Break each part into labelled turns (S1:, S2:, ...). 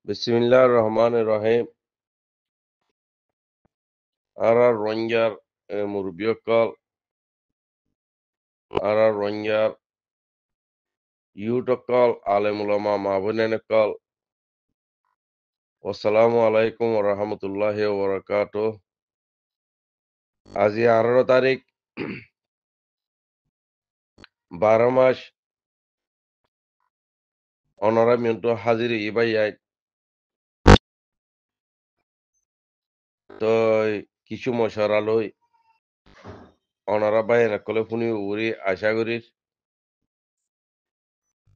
S1: বিসমিল্লাহির রহমানির রহিম। রোহিঙ্গার মুরব্বিয়কল, রোহিঙ্গার ইউটকল, আলেম উলামা মা বোনেনকল, আসসালামু আলাইকুম ওয়া রাহমাতুল্লাহি ওয়া বারাকাতুহু। আজি 18 তারিখ 12 মাস 15 মিনিট হাজিরি ইবাই আইন। তো কিছু মশারা লই অনারা বাইন কলে ফুনি উড়ি আশা করির।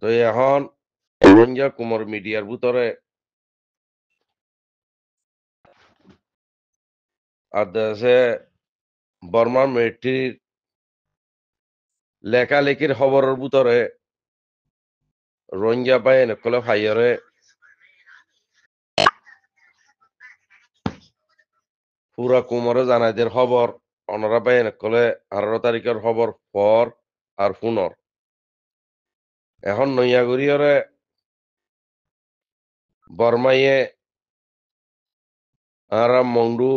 S1: তো এখন রোহিঙ্গা কুমর মিডিয়ার ভিতরে আর দেশে বর্মার মিলিটারির লেখালেখির খবরের ভিতরে রোহিঙ্গা বাইন কলে ফাইয়ারে পুরা কুমরে জানাইদের খবর অনরা বাইন কলে 18 তারিখের খবর পর আর পুনর এখন নইয়াগুড়িয়রে বর্মাইয়ে মংডু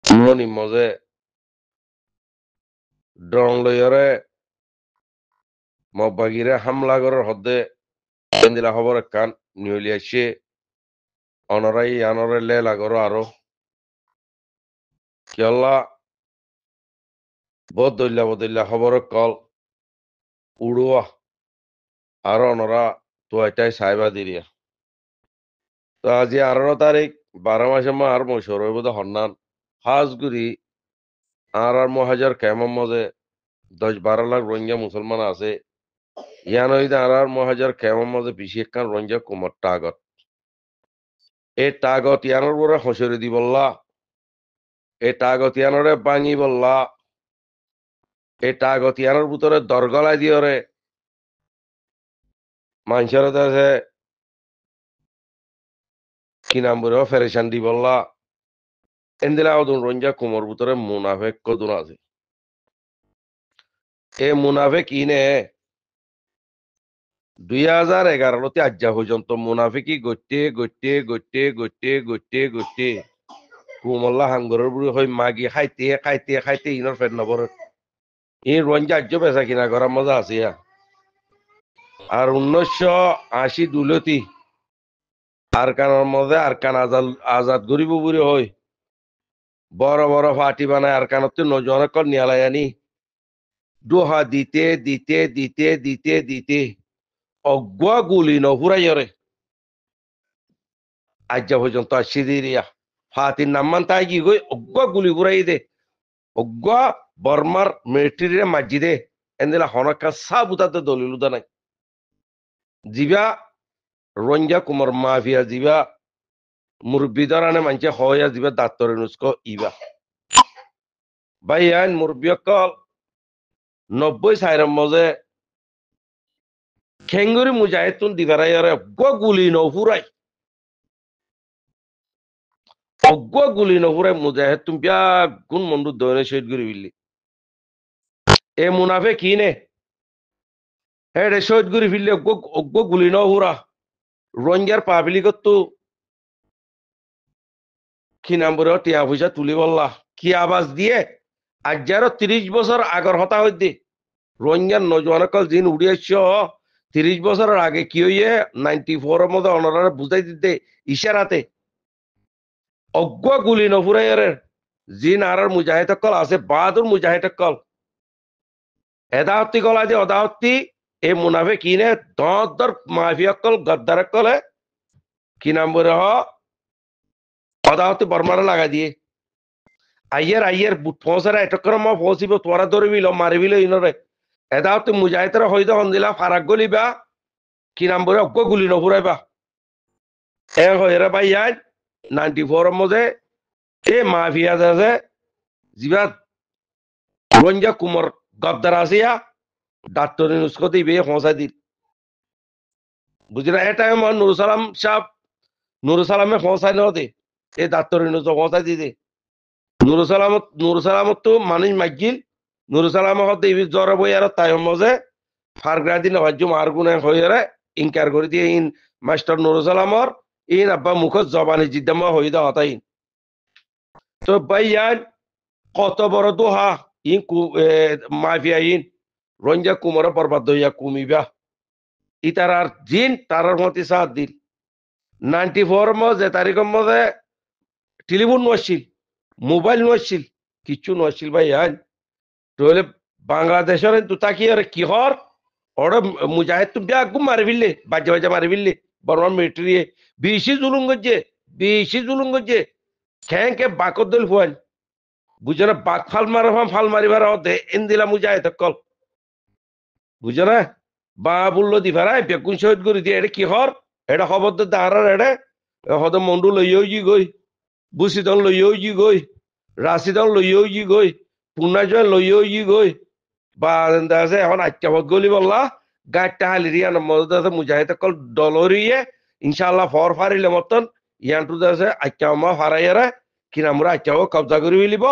S1: ননি মজে ড্রং লইয়রে মব্বাগিরে হামলা করার হদ্দে দিলা খবর কান নিউলিয়াসে অনরাই আনরে লে লাগর আরো কিয়ল্লা বদল্লা খবর কল উড়ুয়া আর অনরা তো এটাই সাইবা দিরিয়া। তো আজি 18 তারিখ 12 মাসে মা আর মশর হইব হন্নান হাজগুড়ি মহাজার কেমন মজে 10-12 লাখ রোহিঙ্গা মুসলমান আছে ইয়ান হইতে আর মহাজার কেমন মজে বিশেষ কান রোহিঙ্গা কুমার টাগত এই টাগত ইয়ানোর বড় হসরি দি বললা এই টাগত ইয়ানরে বাঙি বললা এই টাগত ইয়ানোর ভিতরে দরগলাই দিয়রে মানুষের দেশে কি নাম বলে ফেরেশান দি বললা এন্দিলা ওদুন রোহিঙ্গা কুমার ভিতরে মুনাফেক কদুন আছে। এ মুনাফেক ইনে 2011 আজ্জা পর্যন্ত মুনাফিকি গটে কুমল্লা হাঙ্গরের বুড়ি হই মাগি খাইতে ইনর ফের নবর ই রঞ্জা আজ্য বেচা কিনা করার মজা আছে আর 1980 দুলতি আর কানের মধ্যে আর কান আজাদ গরিব বুড়ি হই বড় বড় ফাটি বানায় আর কানত নজনক নিয়ালাই আনি দোহা দিতে অগুয়া গুলি নহুরাইরে আজ্জা পর্যন্ত আসি দিরিয়া ফাতির নাম্মান তাই কি গই অগুয়া গুলি ঘুরাই দে অগুয়া বর্মার মিলিটারি মাজিদে এন্দিলা হনকা সাবুতাতে দলিলুদা নাই জিবা রঞ্জা কুমার মাফিয়া জিবা মুরব্বী দরানে মানছে হয়া জিবা দাত্তরে নুস্কো ইবা ভাই আইন মুরব্বী অকল 90 সাইরের মজে খেঙ্গুরি মুজাহিদুন দিবারাই অগুয়া গুলি নহুরাই অগুয়া গুলি নহুরাই মুজাহিদ তুমি বিয়া গুণ মন্ডু দয়নে শহীদ করি বিল্লি এ মুনাফে কি নে হে রে শহীদ করি ফিরলে অগুয়া গুলি নহুরা রোহিঙ্গার পাবলিকত তো কি নাম বলে টিয়া পয়সা তুলি বললা কি আবাস দিয়ে আজ 30 বছর আগর হতা হইতে রোহিঙ্গার নজওয়ানকল জিন উড়িয়েছ 30 বছরের আগে কি হইয়ে 94 মধ্যে অনরারে বুঝাই দিতে ইশারাতে অজ্ঞ গুলি নফুরাইয়ের জিন আর মুজাহিদ কল আছে বাহাদুর মুজাহিদ কল এদাহত্তি কল আছে অদাহত্তি এই মুনাফে কিনে দর মাফিয়া কল গদ্দার কলে কি নাম বলে অদাহত্তি বর্মারে লাগা দিয়ে আইয়ের ফৌসারা এটকর মা ফৌসিব তোরা ধরবিল মারিবিল ইনরে এদাহত্তি মুজাহিদরা হইদ হন্দিলা ফারাক গলিবা কি নাম বলে অজ্ঞ গুলি নফুরাইবা এ হইরা ভাই 94 মধ্যে এ মাফিয়া আছে জিবা রঞ্জা কুমার গদ্দার আসিয়া ডাক্তরি নুস্কো দিবে পৌঁছাই দিল বুঝলা এটা আমার নুরুল সালামে পৌঁছাই নদে এই ডাক্তরি নুস্কো পৌঁছাই দিতে নুরুল সালামত তো মানুষ মাগিল নুরুল সালাম হতে ইবি জ্বর বই আর তাই মজে ফারগ্রা দিন হজ্জু মারগুনে হইরে ইনকার করে দিয়ে ইন মাস্টার নুরুল সালামর ইন আব্বা মুখ জবানি জিদ্দামা হই দা হতাই তো ভাইয়ান কত বড় দোহা in mafia in Ranja Kumar বরবাদ হইয়া কুমিবা ইতারার জিন তারার মতি সাত দিন 94 যে তারিখের মধ্যে টেলিফোন নছিল মোবাইল নছিল কিচ্ছু নছিল ভাইয়ান তাহলে বাংলাদেশের তো তাকি আর কি হর ওরা মুজাহিদ তো ব্যাগ মারি ফেললে বাজে বাজে মারি ফেললে বর্মা মিলিটারি বেশি জুলুম করছে কে বাকর দল ফুয়ান বুঝে না বাক ফাল মারিবার দে এন দিলা মুজাহিদ কল বুঝে না বা বললো দিভারাই বেগুন শহীদ করে দিয়ে এটা কি হর এটা খবর তো দাঁড়ার এটা হদ মন্ডু লইয়াও জি গই বুসিদন লইয়াও জি গই রাশিদন লইয়াও জি গই পুনাজয় লইয়াও জি গই বা আছে এখন আচ্ছাবত গলি বললা গাড়টা হালিরিয়া মদত আছে মুজাহিদ কল ডলরিয়ে ইনশাআল্লাহ ফর ফারিলে মতন ইয়ানটু আছে আচ্ছামা ফারাইয়ারা কিনামরা আচ্ছাও কবজা করে ফেলিব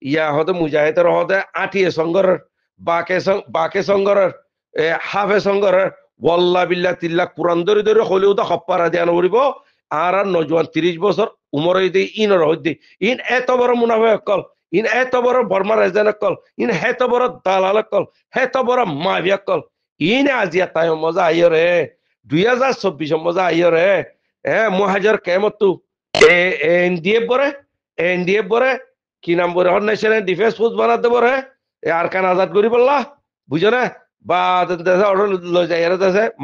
S1: ইয়া হতে মুজাহিদের হতে আঠিয়ে সঙ্গরের বাকে সঙ্গরের হাফে সঙ্গরের ওয়াল্লা বিল্লা তিল্লা কুরান ধরে ধরে হলেও তো হপ্পারা দেয়ানো করিব আর নজওয়ান 30 বছর উমর হইতে ইনর হইতে ইন এত বড় মুনাফে কল ইন এত বড় বর্মা রেজান কল ইন হেত বড় দালাল কল হেত বড় মাভিয়া কল ইনে আজিয়া তাই মজা আইয় রে 2024 মজা আইয় রে মহাজার কেমতু এনডিএফ বরে কি নাম বরে ন্যাশনাল ডিফেন্স ফোর্স বানাতে বরে আর কান আজাদ করি বললা বুঝো না বা অর্ডার লই যাই এরা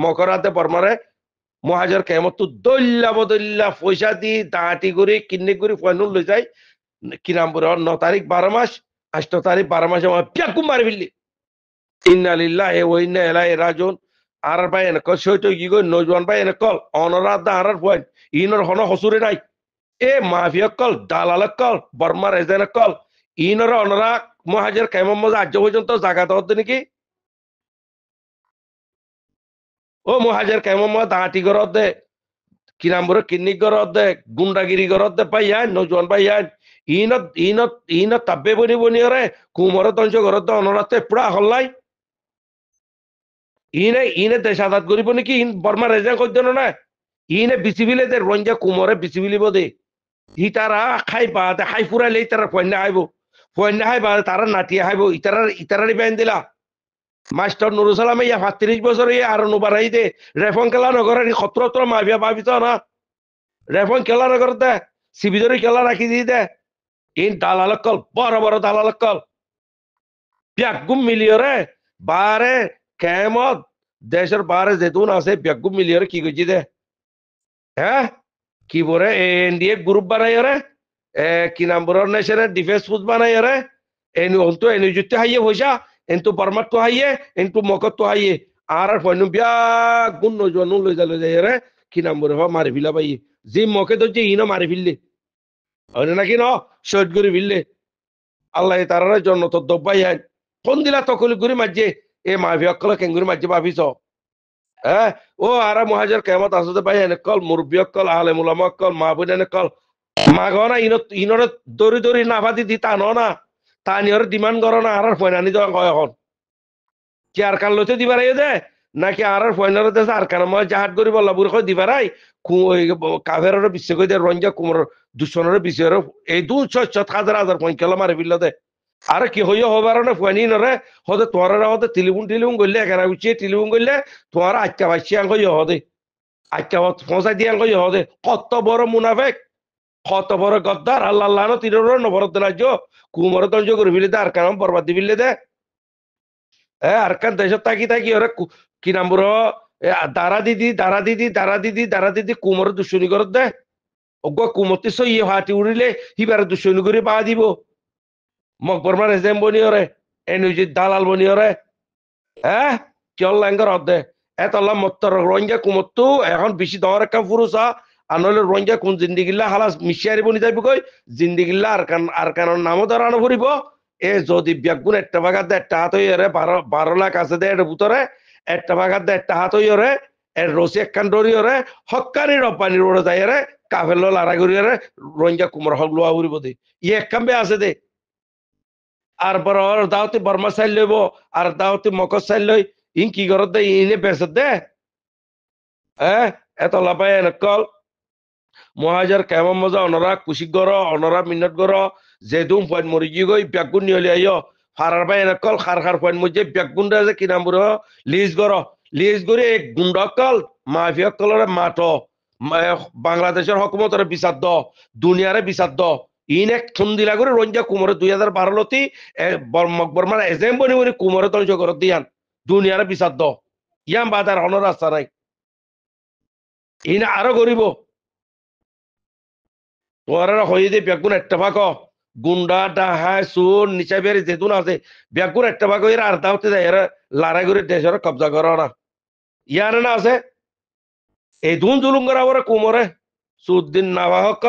S1: মকরাতে বর্মারে মহাজার কেমতু দল্লা বদল্লা পয়সা দি দাঁটি করে কিন্নি করে ফয়নুল লই যায় কি নাম বলে 9 তারিখ 12 মাস 8 তারিখ 12 মাসে আমার পিয়াকু মারি ফেললি ইন্না লিল্লাহি ওয়া ইন্না ইলাইহি রাজিউন আর ভাই এনে কল সইতো কি গো নজওয়ান ভাই এনে কল অনরাত দা আর পয়েন্ট ইনর হন হসুরে নাই এ মাফিয়া কল দালাল কল বর্মা রেজেন কল ইনর অনরা মহাজের কেমন মজা আজ পর্যন্ত জায়গা দত নাকি ও মহাজের কেমন মজা দাঁটি গরত দে কি নাম বলে কিন্নি গরত দে গুন্ডাগিরি গরত দে পাইয়ান নজওয়ান পাইয়ান ইনত তাব্বে বনি রে কুমর দঞ্চ ঘরত অনরাতে পুরা হল্লাই ইনে দেশ আজাদ করিব নাকি ইন বর্মা রেজা করতে না ইনে বিচিবিলে দে রঞ্জা কুমরে বিচিবিলিব দে ই তারা খাই বা খাই ফুরাইলে তারা ফয়না খাইব ফয়না খাই বা তারা নাটিয়া খাইব ইতারারি বেন দিলা মাস্টার নুরুল সালামে ইয়া 35 বছর ইয়া আর নুবারাই দে রেফন খেলা নগরে 17 মাভিয়া ভাবিত না রেফন খেলা নগরতে সিবিজরি খেলা রাখি দি দে ইন দালালকল বড় বড় দালালকল ব্যাগুম মিলিয়রে বারে কেমত দেশের বারে যেতুন আছে ব্যাগুম মিলিয়রে কি করছি দে হ্যাঁ কি বলে এনডিএফ গ্রুপ বানাই রে কি নাম বলে ন্যাশনাল ডিফেন্স ফোর্স বানাই রে এনু অন্ত এনু জুতে হাইয়ে পয়সা এনতু বর্মাত তো হাইয়ে এনতু মকত তো হাইয়ে আর ফয়নু ব্যাগুম নজওয়ানু লই যায় রে কি নাম বলে মারি ফিলা পাই যে মকে তো যে ইনো মারি ফিললে নাকি ন শহীদ করে ফিললে আল্লাহ তারার জন্য তো দব্বাই আইন ফোন দিলা তকলি ঘুরি মাঝে এ মাফি অকল কেঙ্গুরি মাঝে ভাবিছ হ্যাঁ ও আর মহাজের কেমত আসতে পাই এনেকল মুরব্বী অকল আলে মুলামা অকল মা বোন এনেকল মা গনা ইনরে দৌড়ি দৌড়ি নাফাদি দি তা না তা নিয়র ডিমান্ড করো না আর ফয়নানি দেওয়া কয় এখন কি আর কান লইতে দিবার দে নাকি আর ফয়নার দেশে আর কান মই জাহাজ করি বললা বুড়ি কই দিবারাই কাভের বিশ্ব কই দে রঞ্জা কুমর দুশনের বিশ্বের এই 200,000 পয়সা মারি ফেললো দে আর কি হইয়া হবার না ফুয়ানি নরে হতে তোরা হতে টিলিফোন করলে এখানে উচিয়ে টিলিফোন করলে তোমার আটকা পাইছি আঙ্গ হদে আটকা পৌঁছাই দিয়ে আঙ্গ হদে কত বড় মুনাফেক কত বড় গদ্দার আল্লাহ আল্লাহ তিনের নবরত রাজ্য কুমর দঞ্জ করে ফেলে দে আর কারণ বরবাদ দি ফেললে দে আর কান দেশত থাকি ওরা কি নাম বড় দারা দিদি কুমর দুশ্মনী করত দে অজ্ঞ কুমতি সই হাতি উড়িলে হিবার দুশ্মনী করে পা দিব মকবরমার এজেম বনিয়রে এনুজি দালাল বনিয়রে হ্যাঁ চল ল্যাঙ্গর অর্ধে এতলা মত্তর রোহিঙ্গা কুমত্তু এখন বেশি দর একটা ফুরুসা আনলে রোহিঙ্গা কোন জিন্দিগিল্লা হালাস মিশিয়ারি বনি যাইব কই জিন্দিগিল্লা আর কারণ নামও ধরানো ফুরিব এ যদি ব্যাগুন একটা ভাগাত দে একটা হাত হইরে 12 লাখ আছে দে এর ভিতরে একটা ভাগাত দে একটা হাত হইরে এর রসি একখান ডরিয়রে হক্কানি রপ্পানি রোড যাইরে কাফেল লারা করিয়রে রোহিঙ্গা কুমর হক লোয়া ফুরিব দে এক কামবে আছে দে আর বড় দাওতে বর্মা চাইল লইব আর দাওতে মকর চাইল লই ইন কি করত দে ইনে বেসত দে এত লাপায় নকল মহাজার কেমন মজা অনরা কুশিক গর অনরা মিনত গর যেদুম পয়েন্ট মরি গই ব্যাগুন নিয়লি আইয় ফারার বাই এনকল খার খার পয়েন্ট মধ্যে ব্যাগুনটা যে কি নাম বুড়ো লিজ গরে এক গুন্ডকল মাফিয়া কলরে মাঠ বাংলাদেশের হকুমতরে বিচার দ দুনিয়ারে বিচার দ ইন এক থুন্দিলা করে রঞ্জা কুমরে 2012 লতি মকবরমার এজেম বনি বনি কুমরে তঞ্চ করত দিয়ান দুনিয়ারে বিচার দ ইয়াম বাদার হন রাস্তা নাই ইন আরো গরিব তোরা হয়ে দে বেগুন একটা ভাগ গুন্ডা ডাহা সুর নিচা বেড়ে যেতুন আছে বেগুন একটা ভাগ এরা আর দাওতে যায় এরা লড়াই করে দেশের কবজা করা না ইয়ার না আছে এই দুন জুলুম করা ওরা কুমরে সুদ্দিন নাবা হক